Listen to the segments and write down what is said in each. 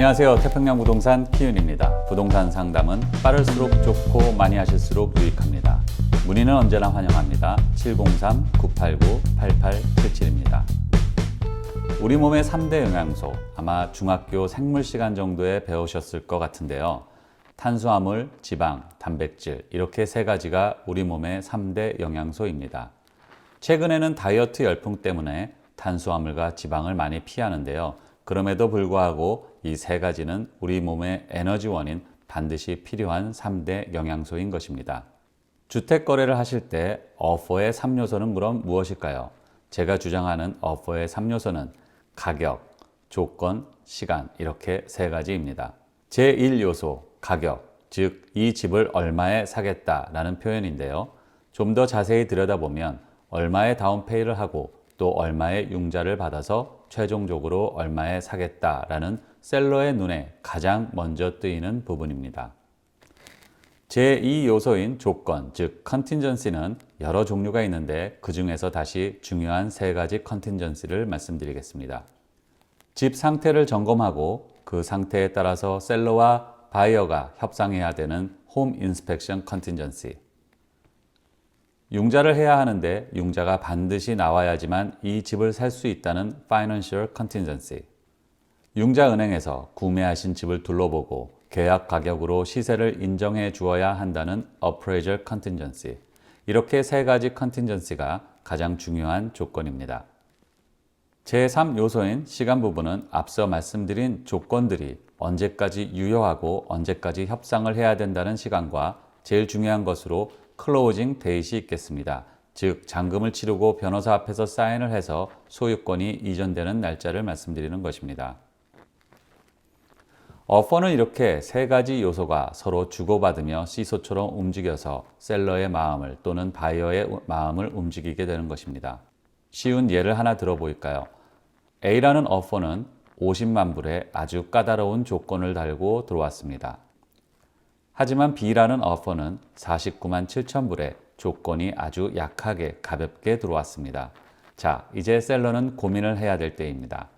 안녕하세요. 태평양 부동산 키윤입니다. 부동산 상담은 빠를수록 좋고 많이 하실수록 유익합니다. 문의는 언제나 환영합니다. 703-989-8877입니다. 우리 몸의 3대 영양소, 아마 중학교 생물 시간 정도에 배우셨을 것 같은데요. 탄수화물, 지방, 단백질 이렇게 세 가지가 우리 몸의 3대 영양소입니다. 최근에는 다이어트 열풍 때문에 탄수화물과 지방을 많이 피하는데요. 그럼에도 불구하고 이 세 가지는 우리 몸의 에너지원인 반드시 필요한 3대 영양소인 것입니다. 주택 거래를 하실 때 어퍼의 3요소는 그럼 무엇일까요? 제가 주장하는 어퍼의 3요소는 가격, 조건, 시간 이렇게 세 가지입니다. 제1요소, 가격, 즉 이 집을 얼마에 사겠다라는 표현인데요. 좀 더 자세히 들여다보면 얼마의 다운페이를 하고 또 얼마의 융자를 받아서 최종적으로 얼마에 사겠다라는 셀러의 눈에 가장 먼저 뜨이는 부분입니다. 제2요소인 조건, 즉 컨틴전시는 여러 종류가 있는데 그 중에서 다시 중요한 세 가지 컨틴전시를 말씀드리겠습니다. 집 상태를 점검하고 그 상태에 따라서 셀러와 바이어가 협상해야 되는 홈 인스펙션 컨틴전시. 융자를 해야 하는데 융자가 반드시 나와야지만 이 집을 살 수 있다는 Financial Contingency. 융자은행에서 구매하신 집을 둘러보고 계약 가격으로 시세를 인정해 주어야 한다는 Appraisal Contingency. 이렇게 세 가지 Contingency가 가장 중요한 조건입니다. 제3요소인 시간 부분은 앞서 말씀드린 조건들이 언제까지 유효하고 언제까지 협상을 해야 된다는 시간과 제일 중요한 것으로 클로징 데이트이 있겠습니다. 즉 잔금을 치르고 변호사 앞에서 사인을 해서 소유권이 이전되는 날짜를 말씀드리는 것입니다. 어퍼는 이렇게 세 가지 요소가 서로 주고받으며 시소처럼 움직여서 셀러의 마음을 또는 바이어의 마음을 움직이게 되는 것입니다. 쉬운 예를 하나 들어볼까요? A라는 어퍼는 50만 불에 아주 까다로운 조건을 달고 들어왔습니다. 하지만 B라는 어퍼는 49만 7천 불에 조건이 아주 약하게 가볍게 들어왔습니다. 자, 이제 셀러는 고민을 해야 될 때입니다.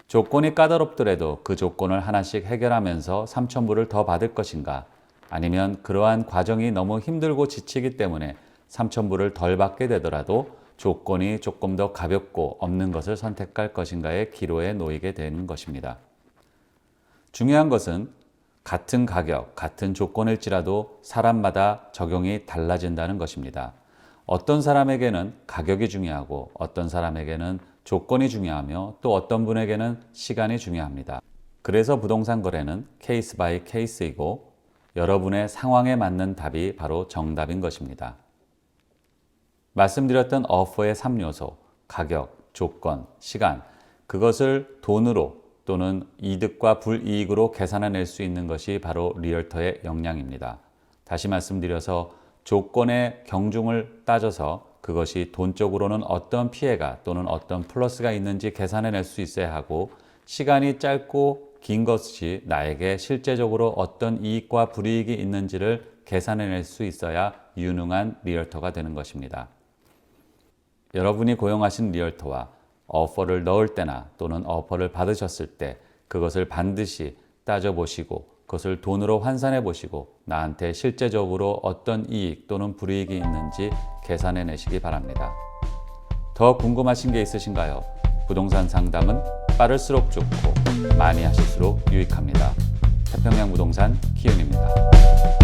조건이 까다롭더라도 그 조건을 하나씩 해결하면서 3천 불을 더 받을 것인가? 아니면 그러한 과정이 너무 힘들고 지치기 때문에 3천 불을 덜 받게 되더라도 조건이 조금 더 가볍고 없는 것을 선택할 것인가의 기로에 놓이게 되는 것입니다. 중요한 것은 같은 가격, 같은 조건일지라도 사람마다 적용이 달라진다는 것입니다. 어떤 사람에게는 가격이 중요하고 어떤 사람에게는 조건이 중요하며 또 어떤 분에게는 시간이 중요합니다. 그래서 부동산 거래는 케이스 바이 케이스이고 여러분의 상황에 맞는 답이 바로 정답인 것입니다. 말씀드렸던 어퍼의 3요소, 가격, 조건, 시간, 그것을 돈으로 또는 이득과 불이익으로 계산해낼 수 있는 것이 바로 리얼터의 역량입니다. 다시 말씀드려서 조건의 경중을 따져서 그것이 돈적으로는 어떤 피해가 또는 어떤 플러스가 있는지 계산해낼 수 있어야 하고 시간이 짧고 긴 것이 나에게 실제적으로 어떤 이익과 불이익이 있는지를 계산해낼 수 있어야 유능한 리얼터가 되는 것입니다. 여러분이 고용하신 리얼터와 어퍼를 넣을 때나 또는 어퍼를 받으셨을 때 그것을 반드시 따져보시고 그것을 돈으로 환산해 보시고 나한테 실제적으로 어떤 이익 또는 불이익이 있는지 계산해 내시기 바랍니다. 더 궁금하신 게 있으신가요? 부동산 상담은 빠를수록 좋고 많이 하실수록 유익합니다. 태평양 부동산 키윤입니다.